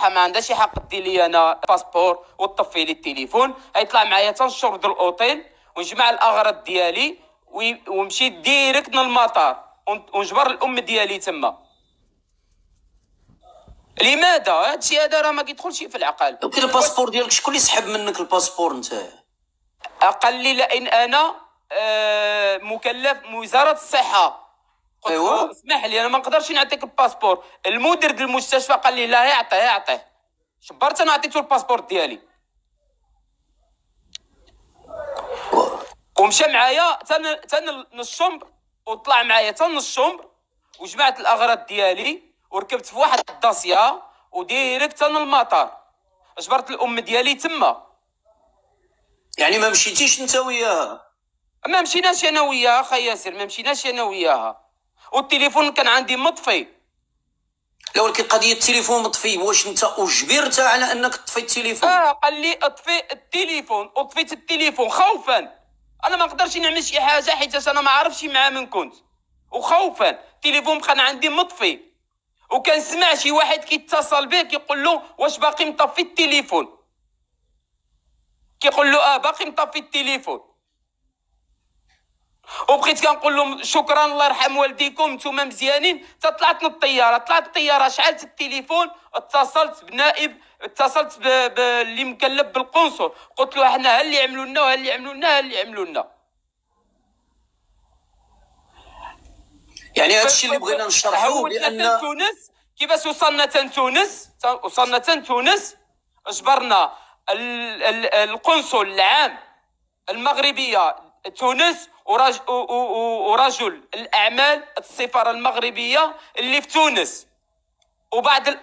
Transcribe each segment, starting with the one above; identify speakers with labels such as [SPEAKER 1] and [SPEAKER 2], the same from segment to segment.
[SPEAKER 1] الصحه ما عندهاش حق دير لي انا باسبور وتطفي لي التليفون. غيطلع معايا حتى الشرطه الاوتيل ونجمع الاغراض ديالي ومشي ديريكت للمطار ونجبر الام ديالي تما. لماذا؟ هادشي هذا راه ما كيدخلش في العقل.
[SPEAKER 2] وكي الباسبور ديالك شكون اللي سحب منك الباسبور نتايا؟
[SPEAKER 1] قال لي لان انا مكلف وزاره الصحه. قلت له اسمح لي انا ما نقدرش نعطيك الباسبور. المدير ديال المستشفى قال لي لا يعطيه. شبرت انا عطيته الباسبور ديالي ومشى معايا تن الشومبر وطلع معايا تن الشومبر وجمعت الاغراض ديالي وركبت في واحد الداسيا وديريكت تن المطار. جبرت الام ديالي تما.
[SPEAKER 2] يعني ما مشيتيش انت وياها؟
[SPEAKER 1] ما مشيناش انا وياها خي ياسر، ما مشيناش انا وياها. والتليفون كان عندي مطفي.
[SPEAKER 2] لا ولكن قضيه التليفون مطفي، واش انت اجبرت على انك تطفي التليفون؟
[SPEAKER 1] قال لي اطفي التليفون وطفيت التليفون خوفا. انا ما نقدرش نعمل شي حاجه حيت انا ما عارفش مع من كنت، وخوفا التليفون كان عندي مطفي. وكان سمع شي واحد كيتصل به كيقول له واش باقي مطفي التليفون، كيقول له باقي مطفي التليفون. وبقيت كنقول لهم شكرا الله يرحم والديكم نتوما مزيانين. طلعت الطياره شعلت التليفون، اتصلت بنائب، اتصلت باللي مكلف بالقنصل، قلت له احنا ها اللي عملوا لنا.
[SPEAKER 2] يعني هذا الشيء اللي بغينا نشرحوه بان
[SPEAKER 1] تونس كيفاش وصلنا تونس جبرنا القنصل العام المغربيه تونس ورجل الاعمال السفاره المغربيه اللي في تونس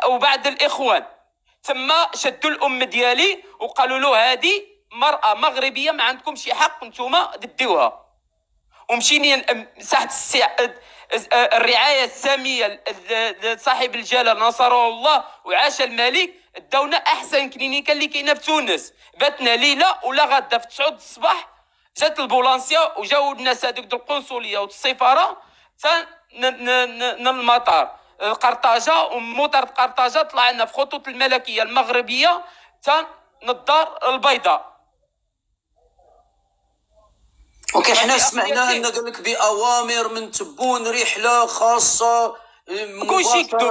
[SPEAKER 1] وبعد الاخوان. تما شدوا الام ديالي وقالوا له هذه مراه مغربيه ما عندكم شي حق نتوما ديوها. ومشيني مسحت الرعايه الساميه صاحب الجلاله نصره الله وعاش الملك. داونا احسن كلينيكا اللي كاينه في تونس. باتنا ليله ولا غدا في 9 الصباح جات البولانسيا وجاو الناس هذوك د القنصليه والسفاره حتى المطار قرطاجه. ومطار قرطاجه طلعنا في خطوط الملكيه المغربيه حتى الدار البيضاء.
[SPEAKER 2] اوكي حنا سمعنا ان قال لك باوامر من تبون رحله خاصه.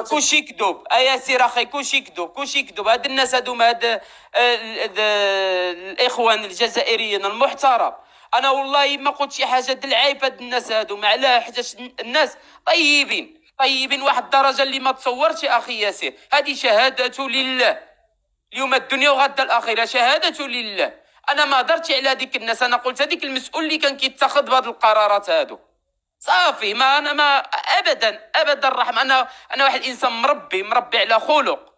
[SPEAKER 1] كلشي كذوب ياسر اخي، كلشي كذوب. هاد الناس هادوما هاد الاخوان الجزائريين المحترم انا والله ما قلت شي حاجه د العيب. هاد الناس هادوما علاه حيت الناس طيبين واحد الدرجه اللي ما تصورش اخي ياسر. هذه شهاده لله، اليوم الدنيا وغدا الاخره شهاده لله. انا ما هضرتش على هذيك الناس، انا قلت هذيك المسؤول اللي كان كيتخذ بهذه القرارات هادو صافي. ما انا ما ابدا الرحمه. انا واحد انسان مربي على خلق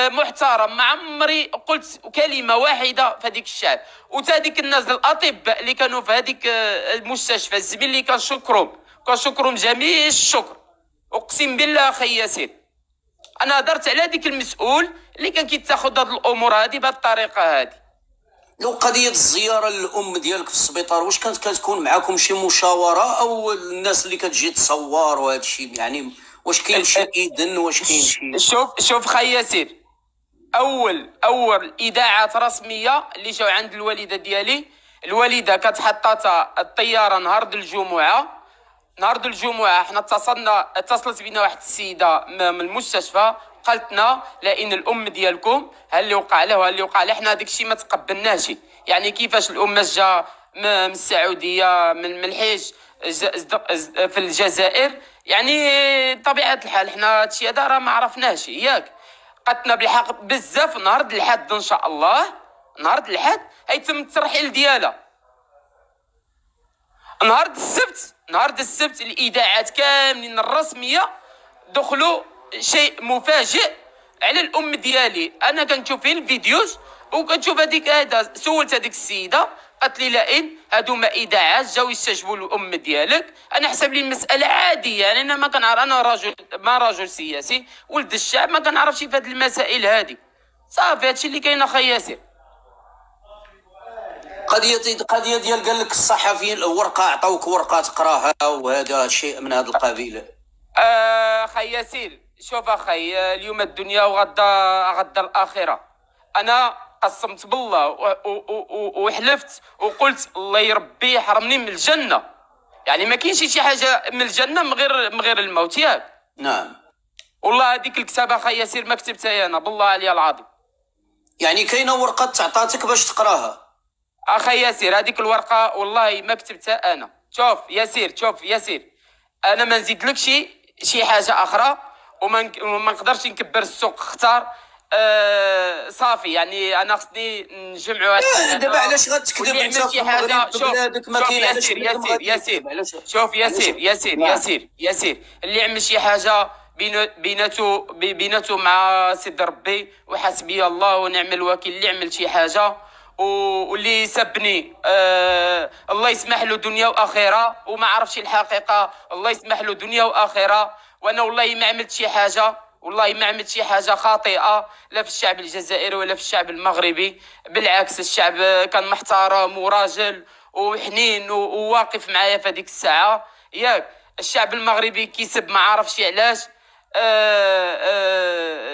[SPEAKER 1] محترم. ما عمري قلت كلمه واحده في هذيك الشعب. وتاديك الناس الاطباء اللي كانوا في هذيك المستشفى الزميل اللي كنشكرهم جميع الشكر. اقسم بالله اخي ياسين انا هضرت على هذيك المسؤول اللي كان كيتاخذ هذه الامور هذه بهذه الطريقه هذه.
[SPEAKER 2] لو قضيه الزياره للام ديالك في السبيطار واش كتكون معاكم شي مشاوره او الناس اللي كتجي تصور وهذا الشيء؟ يعني واش كاين شي اذن واش كاين شي
[SPEAKER 1] شوف خي ياسر، اول اذاعات رسميه اللي جاو عند الوالده ديالي. الوالده كتحطات الطياره نهار الجمعه حنا اتصلت بنا واحد السيده من المستشفى قالت لنا لان الام ديالكم ها اللي وقع له حنا هذاك الشيء ما تقبلناش. يعني كيفاش الام جا من السعوديه من الحج في الجزائر، يعني طبيعه الحال حنا هادشي هذا راه ما عرفناش ياك. قالتنا بالحق بزاف نهار الحد ان شاء الله، نهار الحد هيتم الترحيل ديالها. نهار السبت الاذاعات كاملين الرسميه دخلوا شيء مفاجئ على الام ديالي. انا كنشوف في الفيديوز وكنشوف هذا سولت هذيك السيده قالت لي لئن هادوما اذاعات جاو يستجبوا الام ديالك. انا حسب لي المساله عاديه، يعني انا ما كنعرف، انا رجل سياسي ولد الشعب ما كنعرفش في هذه المسائل هذه. صافي هادشي اللي كاين اخي ياسر.
[SPEAKER 2] قضيه ديال قال لك الصحفيين الورقه عطاوك ورقه تقراها وهذا شيء من هذا القبيل.
[SPEAKER 1] خي ياسر شوف اخي، اليوم الدنيا وغدا الاخره. انا قسمت بالله وحلفت وقلت الله يربي يحرمني من الجنه. يعني ما كاينش شي حاجه من الجنه من غير الموت، ياك؟
[SPEAKER 2] نعم.
[SPEAKER 1] والله هذيك الكتابه اخي ياسير ما كتبتها انا، بالله علي العظيم.
[SPEAKER 2] يعني كاينه ورقه تعطاتك باش تقراها؟
[SPEAKER 1] اخي ياسير هذيك الورقه والله ما كتبتها انا. شوف ياسير، انا ما نزيدلكش شي حاجه اخرى، وما نقدرش نكبر السوق اختار. صافي، يعني انا خصني نجمعوا
[SPEAKER 2] دابا علاش غتكذب انت في المغرب في بلادك؟ ما كاين علاش
[SPEAKER 1] شوف ياسير اللي عمل شي حاجه بيناتو مع سيد ربي وحسبي الله ونعم الوكيل. اللي عمل شي حاجه واللي سبني، الله يسمح له دنيا واخره، وما عرفش الحقيقه، الله يسمح له دنيا واخره. وانا والله ما عملت شي حاجه، والله ما عملت شي حاجه خاطئه لا في الشعب الجزائري ولا في الشعب المغربي. بالعكس، الشعب كان محترم وراجل وحنين وواقف معايا في هذيك الساعه، ياك؟ الشعب المغربي كيسب ما عرفش علاش.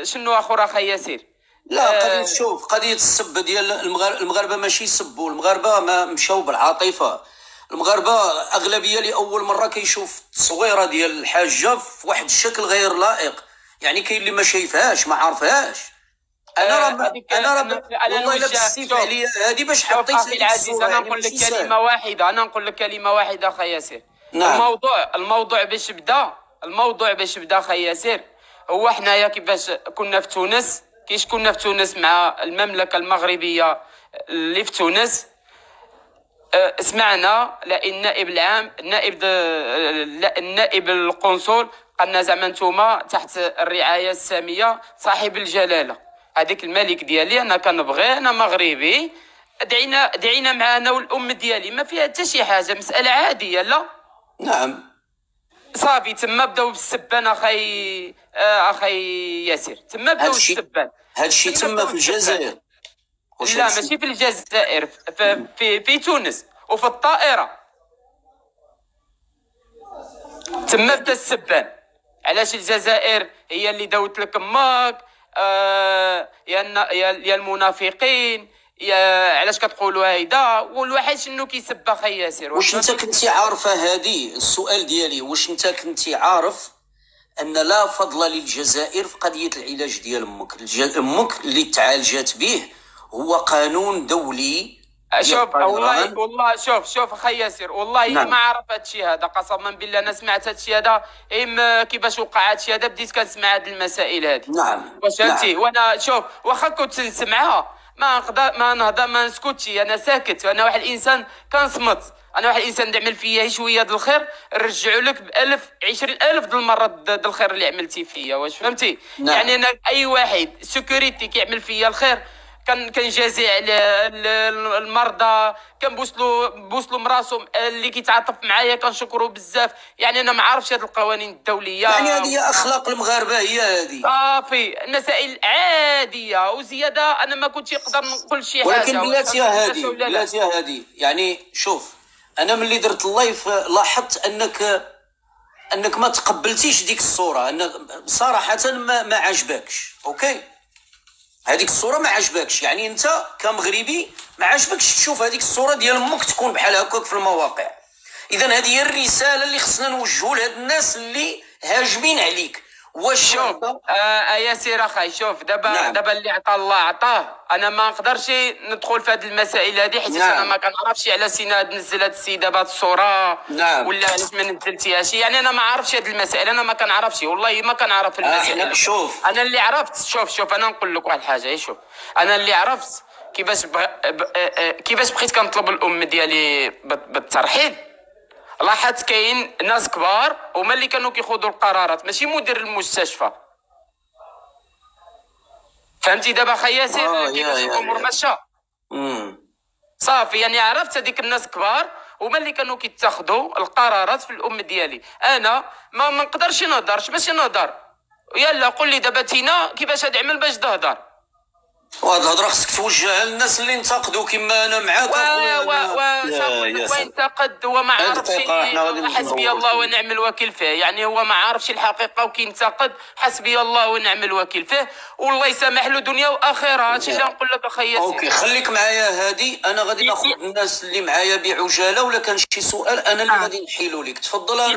[SPEAKER 1] شنو اخر اخي ياسير؟
[SPEAKER 2] لا، قضية شوف، قضية السب ديال المغاربة ماشي يسبوا المغاربة، ما مشاو بالعاطفة. المغاربة أغلبية لأول مرة كيشوف التصويرة ديال الحاجة في واحد الشكل غير لائق. يعني كاين اللي ما شايفهاش ما عارفهاش. انا والله لا بالسيف عليا هذه باش حطيت
[SPEAKER 1] اخي العزيز. انا نقول لك كلمه واحده، اخي ياسير.
[SPEAKER 2] نعم.
[SPEAKER 1] الموضوع باش بدا اخي ياسير. هو حنايا كيفاش كنا في تونس، كنا في تونس مع المملكه المغربيه اللي في تونس. سمعنا لان النائب العام، النائب القنصل قالنا زعما نتوما تحت الرعايه الساميه صاحب الجلاله. هذيك الملك ديالي انا كنبغي، انا مغربي، دعينا معانا والام ديالي، ما فيها حتى شي حاجه، مساله عاديه. لا
[SPEAKER 2] نعم.
[SPEAKER 1] صافي تما بداو بالسبان اخي ياسر، تما بداو بالسبان.
[SPEAKER 2] هادشي تما في الجزائر؟
[SPEAKER 1] لا ماشي في الجزائر، في تونس وفي الطائره تما بدا السبان. علاش الجزائر هي اللي داوت لك اماك؟ يا المنافقين، يا علاش كتقولوا هيدا؟ والواحد شنو كيسب اخي ياسر؟
[SPEAKER 2] واش انت كنتي عارفه هذه؟ السؤال ديالي، واش انت كنتي عارف ان لا فضل للجزائر في قضيه العلاج ديال امك؟ امك اللي تعالجات به هو قانون دولي.
[SPEAKER 1] شوف والله شوف اخي ياسر، والله نعم. ما عرف هادشي هذا، قسما بالله انا سمعت هادشي هذا. كيفاش وقع هادشي هذا بديت كنسمع هاد المسائل هذه.
[SPEAKER 2] نعم.
[SPEAKER 1] واش فهمتي؟ نعم. وانا شوف واخا كنت نسمعها ما نقدر ما نهضر ما نسكتش، انا ساكت. انا واحد الانسان كنصمت، انا واحد الانسان اللي عمل فيا شويه د الخير نرجعوا لك ب1000 20,000 د المرات د الخير اللي عملتي فيا. واش فهمتي؟ نعم. يعني انا اي واحد سيكوريتي كيعمل فيا الخير كنجازي على المرضى، كنبوسلو مراسو اللي كيتعاطف معايا كنشكرو بزاف. يعني انا ما عارفش هاد القوانين الدوليه.
[SPEAKER 2] يعني هذه هي اخلاق المغاربه، هي هذه
[SPEAKER 1] صافي مسائل عاديه وزياده. انا ما كنتش نقدر نقول شي حاجه،
[SPEAKER 2] ولكن بلاتي هذه يعني شوف، انا ملي درت اللايف لاحظت انك ما تقبلتيش ديك الصوره، انك صراحه ما عجبكش. اوكي، هذيك الصوره ما عجبكش، يعني انت كمغربي ما عجبكش تشوف هذيك الصوره ديال امك تكون بحال هكاك في المواقع. اذا هذه هي الرساله اللي خصنا نوجهوا لهاد الناس اللي هاجمين عليك. واش
[SPEAKER 1] شوف ياسير اخاي، شوف دابا اللي عطاه الله عطاه. انا ما نقدرش ندخل في هذه المسائل هذه حيت انا ما كنعرفش على سينا نزل هذه السيده بهذه الصوره. ولا علاش ما نزلتيهاش. يعني انا ما عارفش هذه المسائل، انا ما كنعرفش، والله ما كنعرف المسائل.
[SPEAKER 2] شوف
[SPEAKER 1] انا اللي عرفت، شوف انا نقول لك واحد الحاجه. شوف انا اللي عرفت كيفاش بقيت كنطلب الام ديالي بالترحيل. لاحظت كاين ناس كبار هما اللي كانوا كياخذوا القرارات، ماشي مدير المستشفى. فهمتي دابا اخي ياسر كيفاش الامور ماشيه؟ صافي، يعني عرفت هذيك الناس كبار هما اللي كانوا كيتاخذوا القرارات في الام ديالي. انا ما نقدرش نهضر. باش نهضر يلا قول لي دابا تينا كيفاش غادي نعمل باش تهضر؟
[SPEAKER 2] وهاد الهضره خصك توجهها للناس اللي انتقدوا كما انا معاك
[SPEAKER 1] وانتقد وما عارفش حسبي الله ونعم الوكيل فيه. يعني هو ما عارفش الحقيقه وكينتقد حسبي الله ونعم الوكيل فيه، والله يسامح له دنيا واخره. هادشي اللي نقول لك اخي.
[SPEAKER 2] اوكي خليك معايا هادي، انا غادي ناخذ الناس اللي معايا بعجاله، ولا كان شي سؤال انا اللي غادي نحيلو لك. تفضل.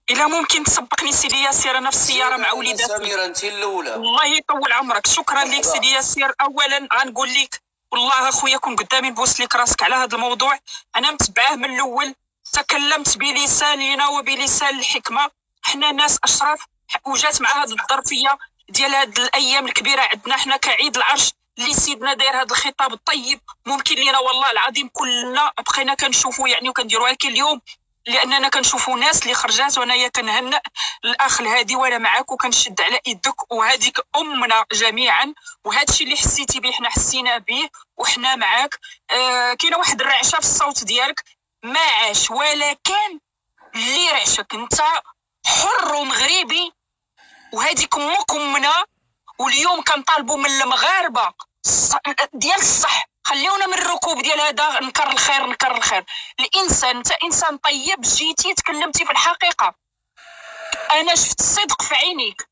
[SPEAKER 3] إلا ممكن تسبقني سيدي ياسير، أنا في السيارة مع وليداتي.
[SPEAKER 2] سميرة أنت الأولى.
[SPEAKER 3] الله يطول عمرك. شكرا لك سيدي ياسير. أولا غنقول لك والله أخويا كون قدامي نبوس لك راسك على هذا الموضوع. أنا متبعاه من الأول، تكلمت بلساننا وبلسان الحكمة. حنا ناس أشراف، وجات مع هذه الظرفية ديال هذه الأيام الكبيرة عندنا حنا كعيد العرش اللي سيدنا داير هذا الخطاب الطيب. ممكن لينا والله العظيم كلنا بقينا كنشوفوا يعني وكنديروها اليوم، لاننا كنشوفوا ناس اللي خرجات. وانايا كنهنئ الاخ الهادي وانا معاك وكنشد على يدك، وهذيك امنا جميعا، وهذا الشيء اللي حسيتي به حنا حسينا به وحنا معاك. كاينه واحد الرعشه في الصوت ديالك ما عاش، ولكن اللي رعشك انت حر ومغربي، وهذيك امك امنا. واليوم كنطالبوا من المغاربه ديال الصح، خليونا من الركوب ديال هذا نكر الخير نكر الخير. الانسان انت انسان طيب، جيتي تكلمتي في الحقيقه، انا شفت الصدق في عينيك،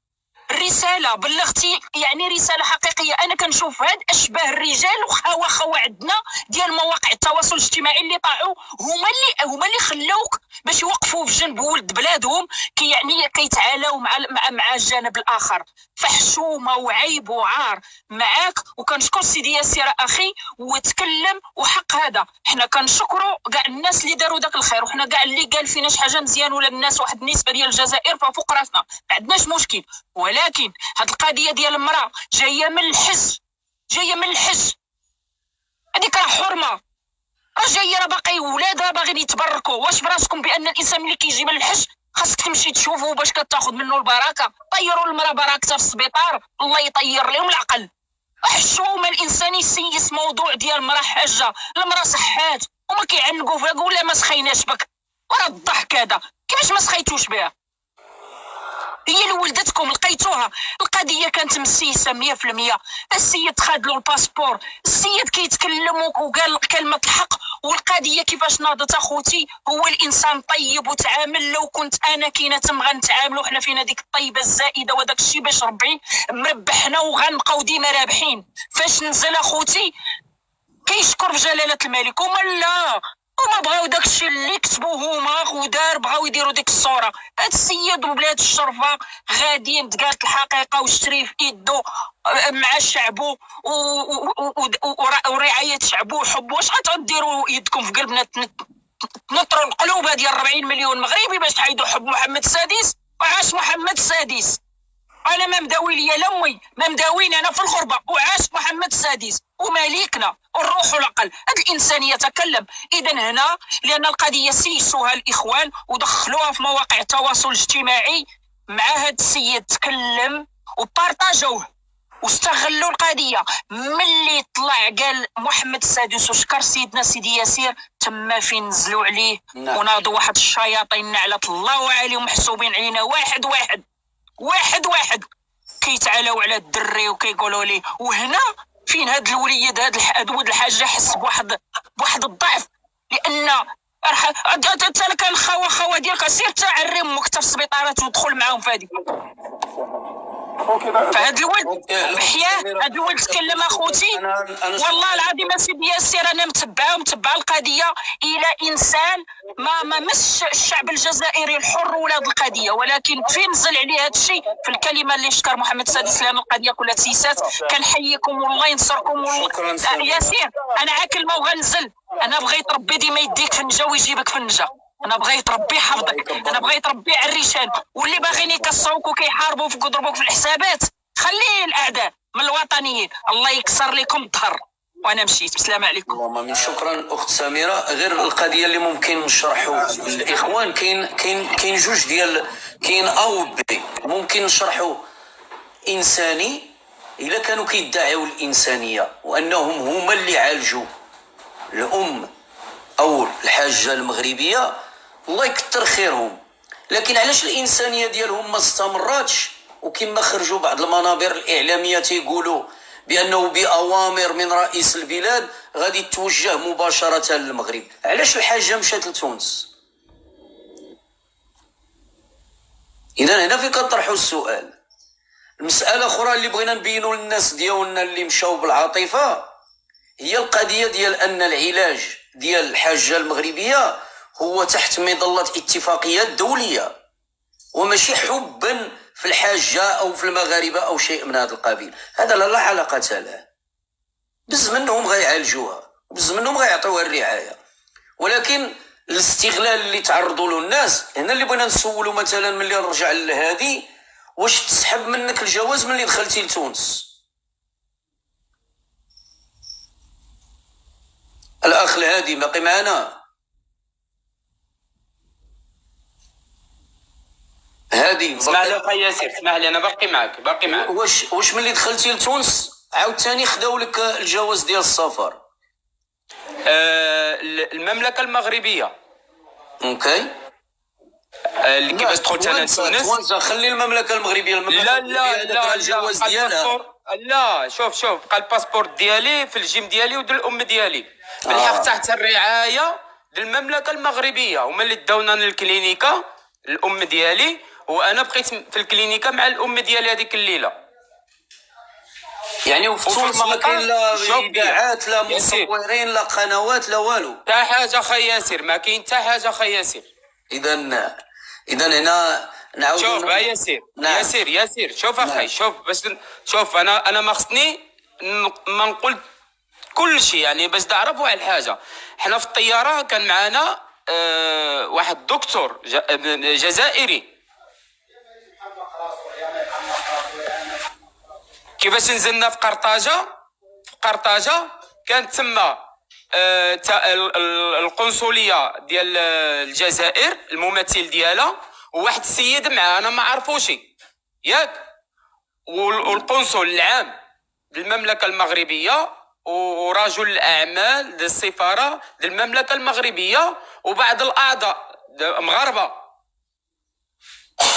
[SPEAKER 3] الرساله بلغتي يعني رساله حقيقيه. انا كنشوف هاد اشباه الرجال وخوا عندنا ديال مواقع التواصل الاجتماعي اللي طاعوا هما اللي خلاوك باش يوقفوا في جنب ولد بلادهم يعني كيتعالاو مع الجانب الاخر. فحشومه وعيب وعار معاك. وكنشكر سيدي ياسير اخي وتكلم، وحق هذا حنا كنشكروا كاع الناس اللي داروا داك الخير، وحنا كاع اللي قال فينا شي حاجه مزيان ولا الناس واحد النسبه ديال الجزائر فوق راسنا ما عندناش مشكل. ولكن هاد القضيه ديال المراه جايه من الحج، هذيك راه حرمه، راه جايه راه باقي ولادها باغيين يتبركوا. واش براسكم بان الانسان ملي كيجي من الحج خاصك تمشي تشوفه باش كتاخذ منه البركه؟ طيروا المراه بركتها في السبيطار، الله يطير لهم العقل. حشومه الانسان يسيس موضوع ديال المراه حاجه، المراه صحات وما كيعنقوا فيها. ولا ما سخيناش بك، وراه الضحك هذا كيفاش ما سخيتوش بها؟ هي اللي ولدتكم لقيتوها. القضيه كانت مسيسه 100%. السيد خاد له الباسبور، السيد كيتكلم وقال كلمه الحق. والقضيه كيفاش ناضت اخوتي، هو الانسان طيب وتعامل. لو كنت انا كاينه تم غنتعاملوا حنا فينا ديك الطيبه الزائده وداك الشيء باش ربي مربحنا وغنبقاو ديما رابحين. فاش نزل اخوتي كيشكر في جلاله الملك، وما لا هما بغاو داكشي اللي كتبوه هما ودار، بغاو يديروا ديك الصوره. هاد السيد وبلاد الشرفه غاديين تقالت الحقيقه وشتري في يدو مع شعبو ورعايه شعبو وحبو. واش غتديروا يدكم في قلبنا تنطروا القلوب ديال 40 مليون مغربي باش تحيدوا حب محمد السادس؟ وعاش محمد السادس. انا ما مداوي ليا لامي، ما مداويني انا في الغربه، وعاش محمد السادس ومالكنا والروح والعقل. هاد الانسانيه تكلم. اذا هنا لان القضيه سيسوها الاخوان ودخلوها في مواقع التواصل الاجتماعي مع هاد السيد، تكلم وبارطاجوه واستغلوا القضيه. ملي طلع قال محمد السادس وشكر سيدنا سيدي ياسير، تما فين نزلوا عليه وناضوا واحد الشياطين نعلة الله عليهم محسوبين علينا واحد كيتعالاو على الدري وكيقولوا لي. وهنا فين هاد الوليد هاد ولد الحاجه حس بواحد الضعف، لان انا كان خوا ديالك سير تعري امك في السبيطارات وتدخل معاهم في هذيك. فهاد الولد بحياه، هاد الولد تكلم اخوتي والله العظيم سيدي ياسير. انا متبعه القضيه الى انسان ما مس الشعب الجزائري الحر ولا هاد القضيه. ولكن فين نزل عليه هاد الشيء في الكلمه اللي شكر محمد السادس، لان القضيه كلها تسيسات. كنحييكم والله ينصركم. ياسير انا عا كلمه وغنزل. انا بغيت ربي ديما يديك في النجا ويجيبك في النجا. انا بغيت ربي يحفظك، انا بغيت ربي عريشان. واللي باغيين يكسروك وكيحاربوك ويضربوك في الحسابات خليه الاعداء من الوطنيين. الله يكسر لكم الظهر. وانا مشيت. السلام عليكم.
[SPEAKER 2] اللهم امين. شكرا اخت سميره. غير القضيه اللي ممكن نشرحوا الاخوان، كاين جوج ديال كاين او بي ممكن نشرحوا. انساني الا كانوا كيدعيوا الانسانيه وانهم هما اللي عالجوا الام او الحاجه المغربيه، الله يكثر خيرهم. لكن علاش الانسانيه ديالهم ما استمراتش؟ وكما خرجوا بعض المنابر الاعلاميه تيقولوا بأنه بأوامر من رئيس البلاد غادي توجه مباشرة للمغرب. علاش الحاجة مشات لتونس؟ إذا هنا فين كنطرحوا السؤال. المسألة أخرى اللي بغينا نبينوا للناس ديالنا اللي مشاو بالعاطفة هي القضية ديال أن العلاج ديال الحاجة المغربية هو تحت مظلة اتفاقيات دولية، وماشي حبا في الحاجة أو في المغاربة أو شيء من هذا القبيل. هذا لا علاقة له. بز منهم غيعالجوها وبز منهم غيعطيوها الرعاية، ولكن الاستغلال اللي تعرضوا له الناس هنا اللي بغينا نسولوا. مثلا ملي نرجع لهذه، واش تسحب منك الجواز ملي دخلتي لتونس؟ الأخ الهادي باقي معنا؟ هادي
[SPEAKER 1] اسمح لي اخي ياسر، اسمح لي، انا باقي معك باقي معك.
[SPEAKER 2] واش ملي دخلتي لتونس عاوتاني خداو لك الجواز ديال السفر؟
[SPEAKER 1] المملكه المغربيه.
[SPEAKER 2] اوكي.
[SPEAKER 1] اللي كيفاش دخلت انا لتونس؟
[SPEAKER 2] خلي المملكه المغربيه.
[SPEAKER 1] لا
[SPEAKER 2] الجواز ديالها.
[SPEAKER 1] لا شوف بقى الباسبور ديالي في الجيم ديالي وديال الام ديالي بالحق تحت الرعايه ديال المملكه المغربيه. هما اللي داونا للكلينيكا الام ديالي، وانا بقيت في الكلينيكا مع الام ديالي هذيك الليله.
[SPEAKER 2] يعني وفي تونس ما كاين لا اذاعات لا مصورين لا قنوات لا والو؟
[SPEAKER 1] تا حاجه اخي ياسر، ما كاين تا حاجه اخي ياسر.
[SPEAKER 2] اذا هنا نعاود.
[SPEAKER 1] شوف ياسر. نعم. ياسر شوف اخي. نعم. شوف باش شوف انا ما خصني ما نقول كل شيء، يعني باش تعرفوا على الحاجه. حنا في الطياره كان معنا واحد دكتور جزائري. كيفاش نزلنا في قرطاجه كانت تما القنصليه ديال الجزائر الممثل ديالها وواحد السيد معاه انا ما عرفوش ياك، والقنصل العام للمملكه المغربيه ورجل الاعمال ديال السفاره ديال المملكه المغربيه وبعض الاعضاء مغاربه.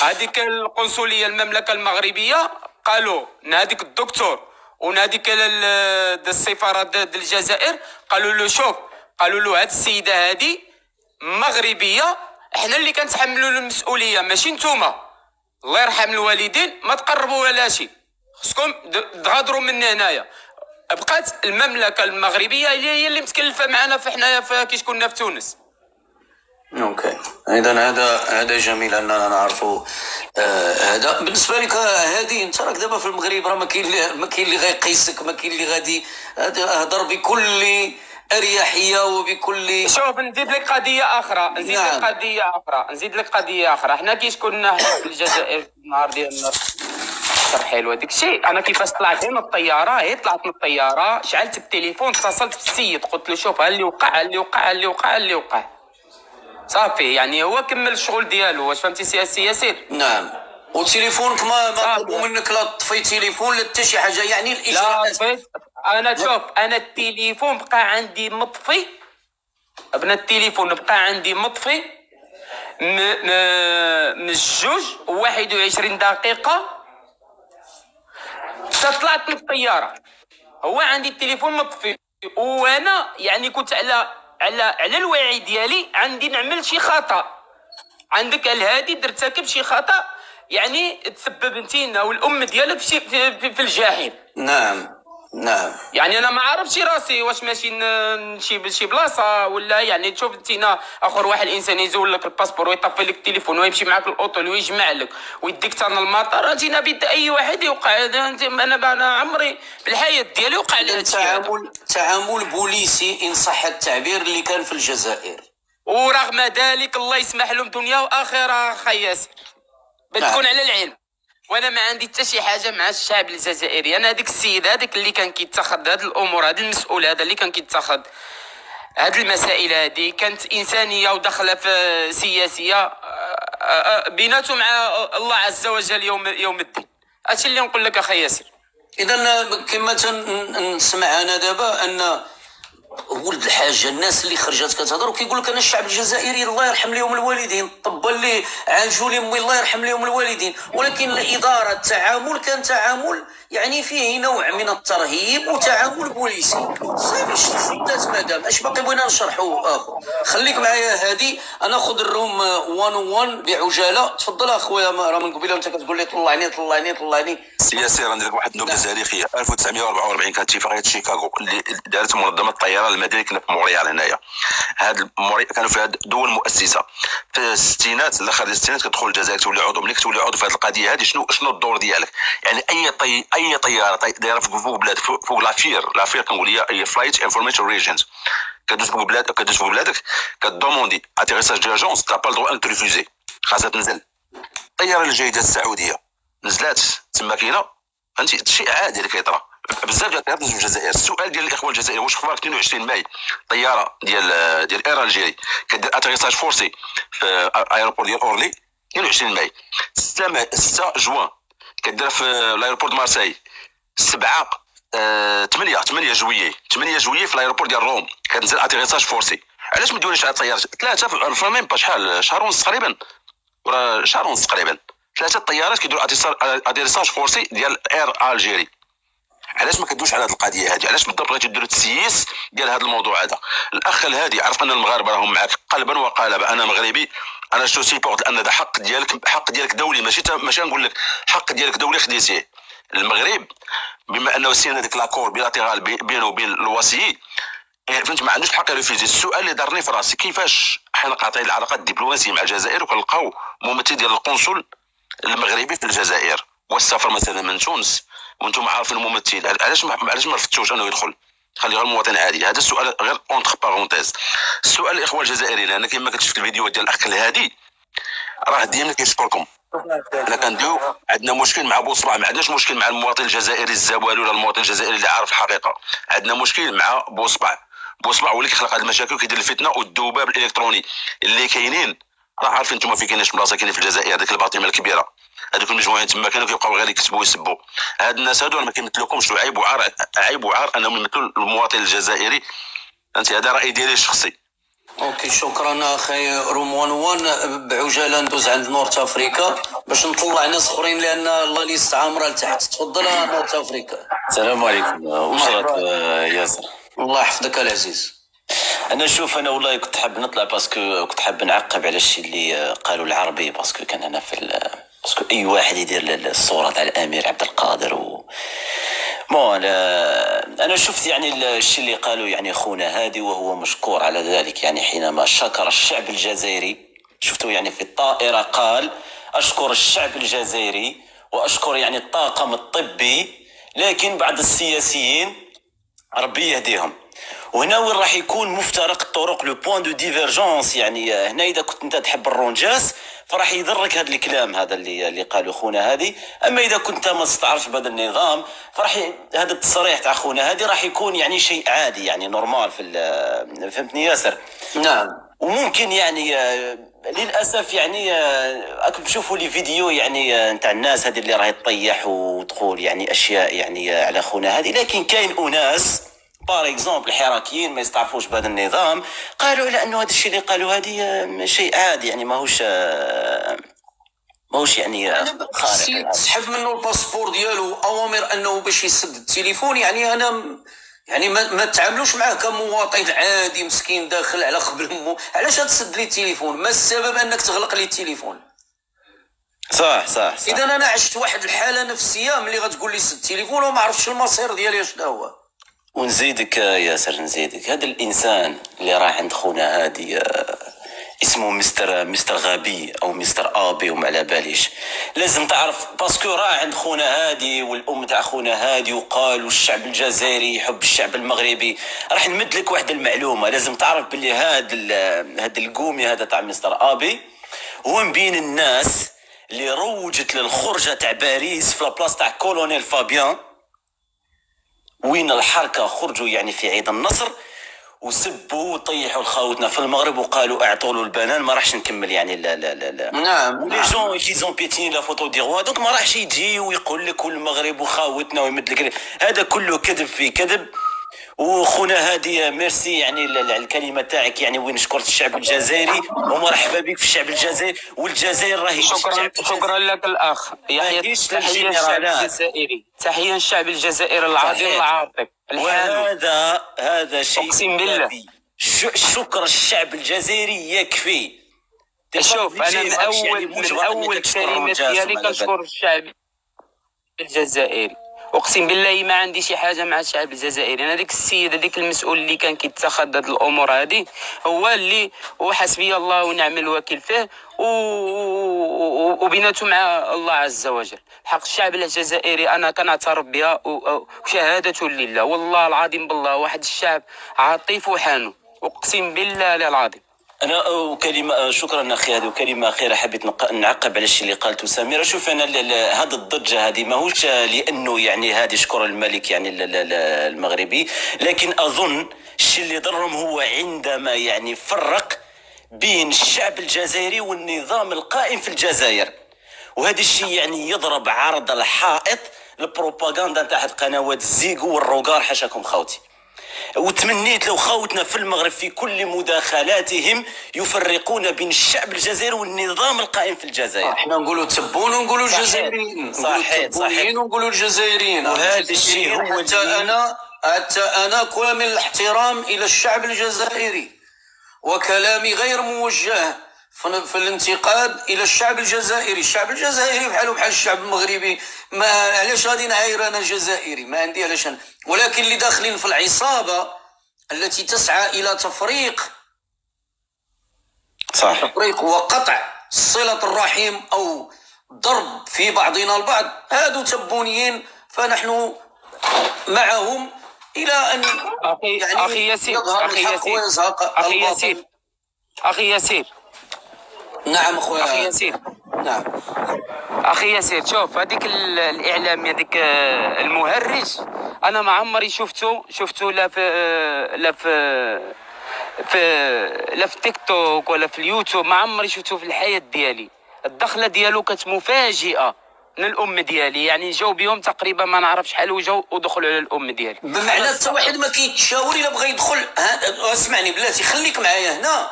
[SPEAKER 1] هذيك القنصليه المملكه المغربيه قالوا هذيك الدكتور وناديك السفاره ديال الجزائر قالوا له شوف، قالوا له هاد السيده هذه مغربيه، احنا اللي كنتحملوا المسؤوليه ماشي نتوما. الله يرحم الوالدين، ما تقربوا ولا شيء، خصكم تغادروا من هنايا. بقات المملكه المغربيه هي اللي متكلفه معنا في حنايا كي كنا في تونس.
[SPEAKER 2] اوكي. اذا هذا جميل اننا نعرفوا. هذا بالنسبه لك هادي، انت راك دابا في المغرب، راه ما كاين اللي غيقيسك، ما كاين اللي غادي هضر بكل اريحيه وبكل.
[SPEAKER 1] شوف نزيد لك قضيه اخرى. نزيد لك قضيه اخرى. حنا كي كنا في الجزائر النهار ديالنا حلوه ديك الشيء. انا كيفاش طلعت من الطياره شعلت التليفون، اتصلت بالسيد قلت له شوف اللي وقع صافي. يعني هو كمل الشغل ديالو. واش فهمتي سي ياسر؟
[SPEAKER 2] نعم. وتليفونك ما طلبوا منك لا تطفي تليفون لا حتى شي حاجه، يعني الاجراءات.
[SPEAKER 1] لا انا شوف، انا التليفون بقى عندي مطفي. من 2:21 دقيقه طلعت من الطياره. هو عندي التليفون مطفي، وانا يعني كنت على الوعي ديالي عندي نعمل شي خطا. عندك الهادي ترتكب شي خطا، يعني تسبب انتينا والام ديالك في الجحيم.
[SPEAKER 2] نعم.
[SPEAKER 1] يعني انا ما عارفش راسي واش ماشي شي بلاصه ولا. يعني تشوف انتينا اخر واحد الانسان يزول لك الباسبور ويطفي لك التليفون ويمشي معك الاوتيل ويجمع لك ويديك حتى المطار. انتينا بيد اي واحد يوقع. انا عمري بالحياه ديالي وقع لي
[SPEAKER 2] تعامل بوليسي ان صح التعبير اللي كان في الجزائر.
[SPEAKER 1] ورغم ذلك الله يسمح لهم دنيا واخره اخي ياسر، بتكون على العلم. وانا ما عندي حتى شي حاجه مع الشعب الجزائري. انا هذاك السيد هذاك اللي كان كيتخذ هذه الامور، هذا المسؤول هذا اللي كان كيتخذ هذه المسائل هذه، كانت انسانيه وداخله في سياسيه بيناتهم مع الله عز وجل يوم الدين. هادشي اللي نقول لك اخي ياسر.
[SPEAKER 2] اذا كما نسمع انا دابا ان ولد الحاجه الناس اللي خرجت كتهضر وكيقول لك انا الشعب الجزائري الله يرحم لهم الوالدين، الطبا اللي عالجوا لي امي الله يرحم لهم الوالدين، ولكن الاداره التعامل كان تعامل يعني فيه نوع من الترهيب وتعامل بوليسي. صافي شدات مدام، اش باقي بغينا نشرحوا اخو؟ خليك معايا هادي، انا خذ الروم 101 بعجاله. تفضل اخويا، راه من قبيله وانت كتقول لي طلعني.
[SPEAKER 4] سياسي راه ندير واحد النكته تاريخيه. 1944 كانت اتفاقيه شيكاغو اللي دارت منظمه الطيران المدني كنا في مونريال هنايا. هاد كانوا فيها دول مؤسسه. في الستينات الاخر ديال الستينات كتدخل الجزائر تولي عضو. ملي كتولي عضو في هذه القضيه هذه شنو الدور ديالك؟ يعني اي طياره دايره فوق بلاد فوق لافير كنقول هي فلايت انفورميشن ريجنز. كدوز فوق بلادك كدوموندي اتيريساج ديرجونس تا با دروا ان تريفوزي، خاصها تنزل. الطياره الجيده السعوديه نزلات تما كاينه، فهمتي شيء عادي اللي كيطرا بزاف ديال الطيارات في الجزائر. السؤال ديال الاخوان الجزائريين، واش اخبار 22 ماي طياره ديال اير الجيري كدير اتريساج فورسي في ايروبور ديال اورلي 22 ماي، 6 جوان كدير في الايروبور ديال مارساي، 8 جويي في الايروبور ديال روم كتنزل اتريساج فورسي. علاش ما ديروش على الطيارات 3 في ميم با شحال، شهر ونص تقريبا، ولا شهر ونص تقريبا 3 الطيارات كيديروا اتريساج فورسي ديال اير الجيري. علاش ما كدوش على هذه القضيه هذه؟ علاش بالضبط بغيتوا ديروا التسييس ديال هذا الموضوع هذا؟ الاخ الهادي عرف ان المغاربه راهم معك قلبا وقالبا. انا مغربي، انا شو سيبورت لان هذا حق ديالك دولي، ماشي نقول لك حق ديالك دولي خديتيه. المغرب بما انه سينا هذيك لاكور بيلاتيرال بينه وبين الوصي، فهمت، ما عندوش الحق يرفيزي. السؤال اللي دارني في راسي، كيفاش حنا قاطعين العلاقات الدبلوماسيه مع الجزائر وكنلقاو ممثل ديال القنصل المغربي في الجزائر والسفر مثلا من تونس وانتم عارفين الممثل، علاش ما رفضتوش انه يدخل؟ خلي غير المواطن عادي. هذا السؤال غير اونتر بارونتيز. السؤال الاخوان الجزائريين، انا كما كنت شفت الفيديو ديال الاخ الهادي راه ديما كيشكركم. انا كنديو عندنا مشكل مع بوصبع، ما عندناش مشكل مع المواطن الجزائري الزوالي ولا المواطن الجزائري اللي عارف الحقيقه. عندنا مشكل مع بوصبع هو اللي كيخلق هذه المشاكل وكيدير الفتنه والذباب الالكتروني اللي كاينين. راه عارفين انتم في كايناش بلاصه كاينين في الجزائر، هذيك الباطمه الكبيره، هذوك المجموعين تما كانوا كيبقاو غير يكسبوا ويسبوا. هاد الناس هادو ما كيمثلوكمش، عيب وعار انهم يمثلوا المواطن الجزائري. انت هذا رايي ديالي الشخصي.
[SPEAKER 2] اوكي، شكرا اخي روم 101. بعجاله ندوز عند نورت افريكا باش نطلع ناس اخرين لان الله اللي يستعمرها لتحت. تفضل نورت افريكا.
[SPEAKER 5] السلام عليكم. وصلت ياسر.
[SPEAKER 2] الله يحفظك العزيز.
[SPEAKER 5] انا والله كنت حاب نطلع باسكو كنت حاب نعقب على الشيء اللي قالوا العربي، باسكو كان انا باسكو اي واحد يدير الصوره تاع الامير عبد القادر انا شفت يعني الشيء اللي قالوا يعني اخونا هادي، وهو مشكور على ذلك. يعني حينما شكر الشعب الجزائري، شفتوا يعني في الطائره قال اشكر الشعب الجزائري واشكر يعني الطاقم الطبي، لكن بعض السياسيين ربي يهديهم. وهنا وين راح يكون مفترق الطرق، لو بوين دو ديفيرجونس. يعني هنا اذا كنت انت تحب الرونجاس فراح يضرك هذا الكلام هذا اللي قالوا خونا هادي. اما اذا كنت ما تستعرفش بهذا النظام فراح هذا التصريح تاع خونا هادي راح يكون يعني شيء عادي، يعني نورمال فهمتني ياسر؟
[SPEAKER 2] نعم.
[SPEAKER 5] وممكن يعني للاسف يعني راكم تشوفوا لي فيديو يعني نتاع الناس هذه اللي راهي تطيح وتقول يعني اشياء يعني على خونا هادي، لكن كاين اناس بار اكزومبل حراكيين ما يستعرفوش بهذا النظام قالوا على انه هذا الشيء اللي قالوا هذه شيء عادي، يعني ماهوش يعني خارق.
[SPEAKER 2] تسحب منه الباسبور ديالو، اوامر انه باش يسد التليفون. يعني انا يعني ما تعاملوش معاه كمواطن عادي مسكين داخل على قبل امه. علاش تسد لي التليفون؟ ما السبب انك تغلق لي التليفون؟
[SPEAKER 5] صح.
[SPEAKER 2] اذا انا عشت واحد الحاله نفسيه ملي غتقول لي سد التليفون وما عرفتش المصير ديالي شنو هو.
[SPEAKER 5] ونزيدك ياسر، هذا الانسان اللي راح عند خونا هادي اسمه مستر غبي او مستر ابي وما على باليش. لازم تعرف باسكو راه عند خونا هادي والام تاع خونا هادي وقالوا الشعب الجزائري يحب الشعب المغربي. راح نمد لك واحد المعلومه، لازم تعرف باللي هاد القومي هذا تاع مستر ابي هو من بين الناس اللي روجت للخرجه تاع باريس في لابلاص تاع كولونيل فابيان، وين الحركه خرجوا يعني في عيد النصر وسبوا وطيحوا الخاوتنا في المغرب وقالوا اعطوا له البنان. ما راحش نكمل يعني لا.
[SPEAKER 2] نعم.
[SPEAKER 5] لي جون كيزون بيتيني لا فوتو دي روا، دونك ما راحش يجي ويقول لك والمغرب وخاوتنا ويمد لك. هذا كله كذب في كذب. وخونا هادي ميرسي يعني الكلمه تاعك، يعني وين شكرت الشعب الجزائري ومرحبا بك في الشعب الجزائري، والجزائر راهي
[SPEAKER 1] شكرا لك الاخ يحيى. تحيه الشعب الجزائري، تحيه الشعب الجزائري العظيم العاطف الحاني.
[SPEAKER 5] هذا شيء
[SPEAKER 1] اقسم بالله
[SPEAKER 5] شكر الشعب الجزائري يكفي.
[SPEAKER 1] شوف انا من اول كلمه ديالي كنشكر الشعب الجزائري، اقسم بالله ما عندي شي حاجه مع الشعب الجزائري. انا ديك السيد هذيك المسؤول اللي كان كيتخذ هاد الامور هذه هو اللي وحسبي الله ونعم الوكيل فيه وبيناتو مع الله عز وجل. حق الشعب الجزائري انا كنعترف بها وشهاده لله والله العظيم بالله، واحد الشعب عاطف وحانو اقسم بالله العظيم.
[SPEAKER 5] انا وكلمه شكرا اخي هذه، وكلمه اخيره حبيت نعقب على الشيء اللي قالته سميره. شوف انا هذا الضجه هذه ماهوش لانه يعني هذه شكر الملك يعني المغربي، لكن اظن الشيء اللي ضرهم هو عندما يعني فرق بين الشعب الجزائري والنظام القائم في الجزائر، وهذا الشيء يعني يضرب عرض الحائط البروباغندا تاع قنوات الزيغو والروغار حاشاكم خوتي. وتمنيت لو خوتنا في المغرب في كل مداخلاتهم يفرقون بين الشعب الجزائري والنظام القائم في الجزائر.
[SPEAKER 2] احنا نقولوا تبون ونقولوا الجزائريين،
[SPEAKER 5] صحيح
[SPEAKER 2] ونقولوا الجزائريين،
[SPEAKER 5] وهذا الشيء هو
[SPEAKER 2] حتى انا كامل الاحترام الى الشعب الجزائري، وكلامي غير موجه في الانتقاد الى الشعب الجزائري. الشعب الجزائري بحاله بحال الشعب المغربي، ما علاش غادي نعاير انا جزائري؟ ما عندي علاش أنا. ولكن اللي داخلين في العصابه التي تسعى الى تفريق وقطع صله الرحم او ضرب في بعضنا البعض، هادو تبونيين، فنحن معهم الى ان
[SPEAKER 1] اخي ياسين اخي ياسين
[SPEAKER 2] نعم اخويا
[SPEAKER 1] اخي ياسين
[SPEAKER 2] نعم
[SPEAKER 1] اخي ياسين. شوف هذيك الاعلام هذيك المهرج انا ما عمري شفته لا في تيك توك ولا في اليوتيوب، ما عمري شفته في الحياه ديالي. الدخله ديالو كانت مفاجئه من الام ديالي، يعني جاو بهم تقريبا ما نعرف شحال وجاو ودخلوا على الام ديالي.
[SPEAKER 2] بمعنى حتى واحد ما كيتشاور الا بغى يدخل. اسمعني بلاتي خليك معايا هنا.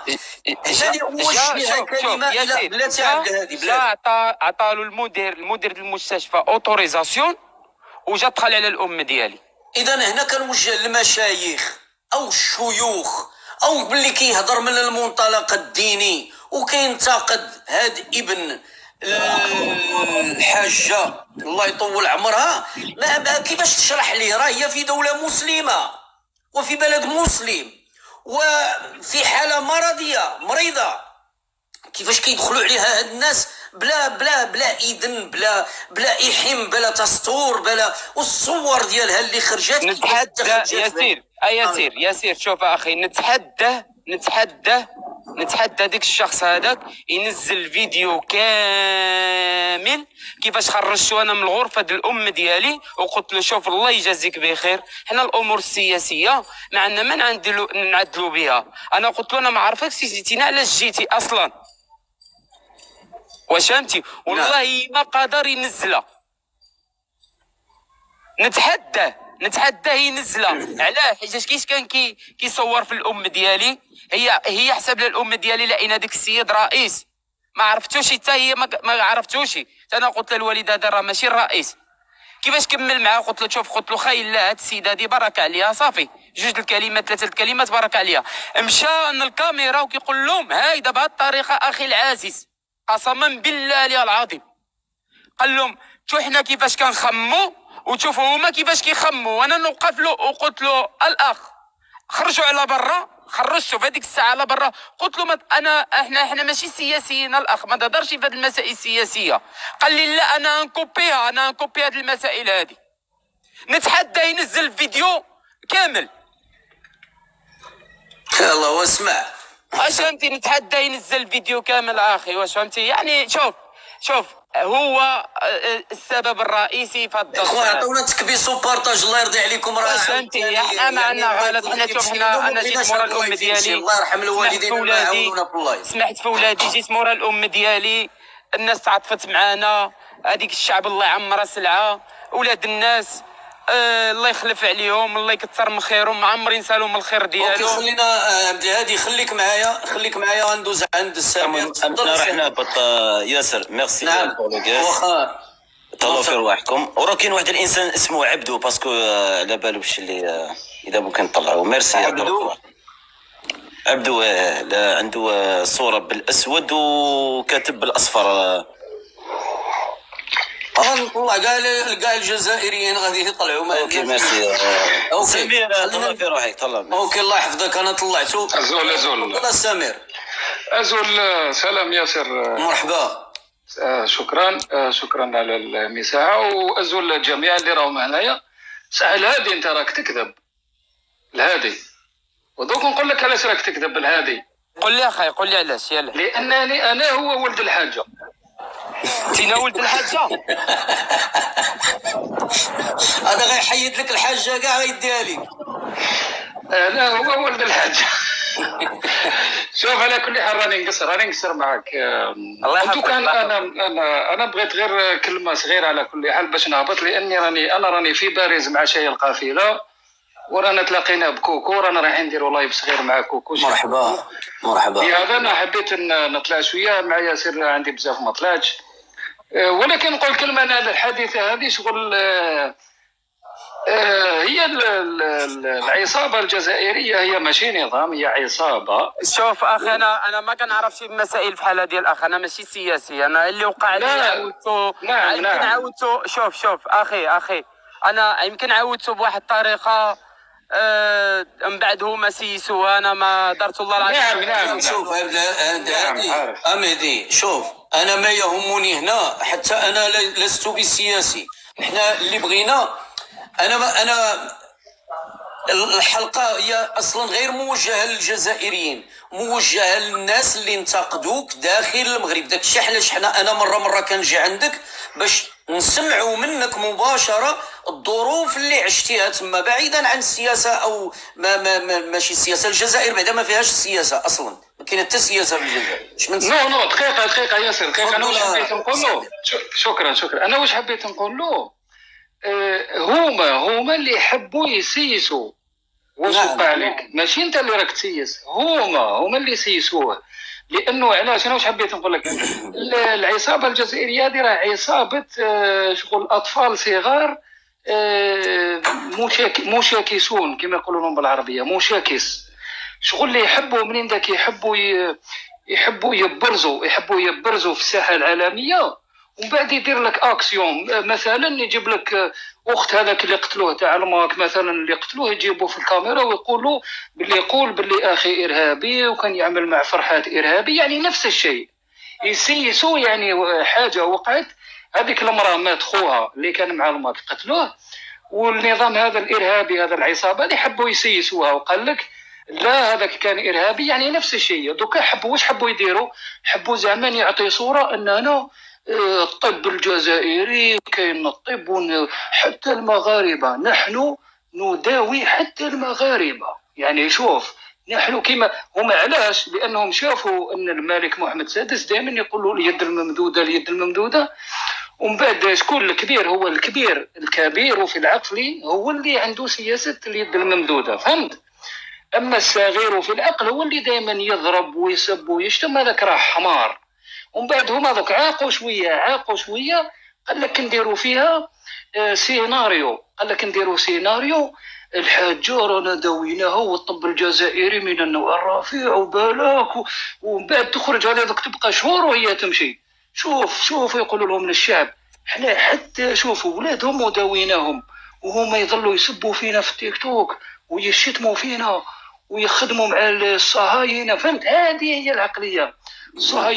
[SPEAKER 2] هذه وجهها كلمه بلاتي هذه بلاتي
[SPEAKER 1] عطالو المدير المستشفى اوتوريزاسيون وجا دخل على الام ديالي.
[SPEAKER 2] اذا هنا كنوجه للمشايخ او الشيوخ او باللي كيهضر من المنطلق الديني وكينتقد هاد ابن الحاجة الله يطول عمرها، ما كيفاش تشرح ليه؟ راه هي في دولة مسلمة وفي بلد مسلم وفي حالة مريضة، كيفاش كيدخلوا عليها هاد الناس بلا اذن بلا احم بلا تستور بلا والصور ديالها اللي خرجت.
[SPEAKER 1] نتحدى ياسير شوف اخي، نتحدى ديك الشخص هذاك ينزل فيديو كامل كيفاش خرجتو انا من الغرفه ديال الام ديالي وقلت له شوف الله يجازيك بخير، حنا الامور السياسيه ما عندنا ما نعدلوا بها. انا قلت له انا ما عرفتكش جيتينا علاش جيتي اصلا، واش فهمتي؟ والله ما قدر ينزلها. نتحداه ينزلها. علاه؟ حيت كيش كان كيصور في الام ديالي، هي حسب الام ديالي لقينا ديك السيد رئيس ما عرفتوش، حتى هي ما عرفتوش. انا قلت للوالد هذا راه ماشي الرئيس. كيفاش كمل معاه؟ قلت له شوف، قلت له خايل لا هاد السيده هادي برك عليها صافي، 2 الكلمات 3 الكلمات برك عليها. مشى للكاميرا وكيقول لهم هايدا بهاد الطريقه اخي العزيز قسما بالله العظيم، قال لهم شو حنا كيفاش كنخمو وتشوفوا هما كيفاش كيخموا، وانا نوقف له وقلت له الاخ خرجوا على برا. خرجته في هذيك الساعه على برا، قلت له احنا ماشي سياسيين الاخ، ما تهضرش في هذه المسائل السياسيه. قال لي لا انا نكوبي هذه المسائل هذه. نتحدى ينزل الفيديو كامل.
[SPEAKER 2] يلا واسمع
[SPEAKER 1] واش فهمتي؟ نتحدى ينزل الفيديو كامل اخي، واش فهمتي؟ يعني شوف هو السبب الرئيسي في هذا.
[SPEAKER 2] اخوان عطونا تكبيس وبارطاج الله يرضي عليكم. راه
[SPEAKER 1] فهمتي احنا ما عندنا غلط. حنا شوف انا جيت مورا الام ديالي،
[SPEAKER 2] الله يرحم الوالدين ويعاونونا في الله.
[SPEAKER 1] سمحت في ولادي، جيت مورا الام ديالي، الناس تعاطفت معانا، هذيك الشعب الله يعمرها سلعه، ولاد الناس الله يخلف عليهم، الله يكثر من خيرهم، ما عمري نسالهم الخير ديالو.
[SPEAKER 2] اوكي خلينا عبد الهادي خليك معايا غندوز عند السامر.
[SPEAKER 5] تفضل رحنا ياسر ميرسي.
[SPEAKER 2] نعم واخا
[SPEAKER 5] تهلاو في رواحكم. وراه كاين واحد الانسان اسمه عبدو باسكو على بالو باش اللي اذا ممكن نطلعوه. ميرسي عبدو لا عنده صورة بالاسود وكاتب بالاصفر.
[SPEAKER 2] غنطلع كاع الجزائريين غادي يطلعوا.
[SPEAKER 5] اوكي ميرسي.
[SPEAKER 2] اوكي
[SPEAKER 5] سمير طلع في روحك طلع.
[SPEAKER 2] اوكي الله يحفظك انا طلعتو.
[SPEAKER 6] أزول
[SPEAKER 2] والله سمير
[SPEAKER 6] أزول سلام ياسر.
[SPEAKER 2] مرحبا.
[SPEAKER 6] شكرا على المساحة، وأزول الجميع اللي راهم هنايا. صح الهادي انت راك تكذب الهادي، ودوك نقول لك علاش راك تكذب الهادي.
[SPEAKER 1] قول لي اخي، قول لي علاش. يلا.
[SPEAKER 6] لانني انا هو ولد الحاجه.
[SPEAKER 1] انت ولد الحاجه.
[SPEAKER 2] هذا غيحيد لك الحاجه كاع غيديها لك.
[SPEAKER 6] انا هو ولد الحاجه. شوف على كل حال راني نقصر معك.
[SPEAKER 1] الله يحفظك.
[SPEAKER 6] انا بغيت غير كلمه صغيره على كل حال باش نهبط، لاني راني في باريس مع شاي القافله، ورانا تلاقينا بكوكو، رانا رايحين نديروا لايف صغير مع كوكو.
[SPEAKER 2] مرحبا.
[SPEAKER 6] لهذا انا حبيت نطلع شويه مع ياسر، عندي بزاف ما طلعتش، ولكن نقول كلمه. انا الحادثه هذه شغل هي العصابه الجزائريه، هي ماشي نظام، هي عصابه.
[SPEAKER 1] شوف اخي، انا ما كنعرفش بمسائل بحال هذه الاخ، انا ماشي سياسي، انا اللي وقع لي عاودته.
[SPEAKER 6] نعم.
[SPEAKER 1] عاودته. شوف اخي انا يمكن عاودته بواحد الطريقه، من بعد هما سيسوها، انا ما درت الله العظيم.
[SPEAKER 6] نعم.
[SPEAKER 2] شوف اميدي، شوف انا ما يهمني هنا، حتى انا لست بسياسي. احنا اللي بغينا، انا الحلقه هي اصلا غير موجهه للجزائريين، موجهه للناس اللي انتقدوك داخل المغرب. داك الشيء علاش انا مره كنجي عندك باش نسمعوا منك مباشره الظروف اللي عشتيها تما، بعيدا عن السياسه او ماشي السياسه. الجزائر بعدا ما فيهاش السياسه اصلا، ما كاين حتى سياسه في الجزائر.
[SPEAKER 6] نو دقيقه ياسر، دقيقه. انا واش حبيت نقول له، شكرا. انا واش حبيت نقول له، هما اللي يحبوا يسيسوا واش وقع لك، ماشي انت اللي راك تسيس. هما اللي يسيسوه. لانه علاش انا واش حبيت نقول لك، العصابه الجزائريه هذه راه عصابه شغل اطفال صغار، مشاكسون كما يقولوا لهم بالعربيه، مشاكس. شغل اللي يحبوا منين ذاك يحبوا يبرزوا في الساحه العالميه، ومن بعد يدير لك اكسيون. مثلا يجيب لك اخت هذاك اللي قتلوه تاع الماك مثلا، اللي قتلوه يجيبوه في الكاميرا ويقولوا يقول باللي اخي ارهابي وكان يعمل مع فرحات ارهابي، يعني نفس الشيء يسيسوا. يعني حاجه وقعت، هذيك المراه مات خوها اللي كان مع الماك قتلوه، والنظام هذا الارهابي، هذا العصابه اللي حبوا يسيسوها، وقال لك لا هذاك كان ارهابي، يعني نفس الشيء. دوكا واش حبوا يديروا؟ حبوا زعما يعطي صوره اننا الطب الجزائري كاين الطب، حتى المغاربه نحن نداوي حتى المغاربه. يعني شوف نحن كما هما، علاش؟ لانهم شافوا ان الملك محمد السادس دائما يقولوا اليد الممدوده، ومن بعد شكون الكبير؟ هو الكبير في العقل هو اللي عنده سياسه اليد الممدوده، فهمت؟ اما الصغير في العقل هو اللي دائما يضرب ويسب ويشتم، هذاك راه حمار. ومن بعد هما دوك عاقوا شويه، قال لك نديروا فيها سيناريو، الحاجه رانا داويناها والطب الجزائري من النوع الرفيع وبالاك، ومن بعد تخرج على ذاك تبقى شهور وهي تمشي. شوف يقولوا لهم للشعب، احنا حتى شوفوا ولادهم وداويناهم، وهما يظلوا يسبوا فينا في التيك توك ويشتموا فينا ويخدموا مع الصهاينه، فهمت؟ هذه هي العقليه. الصهاينه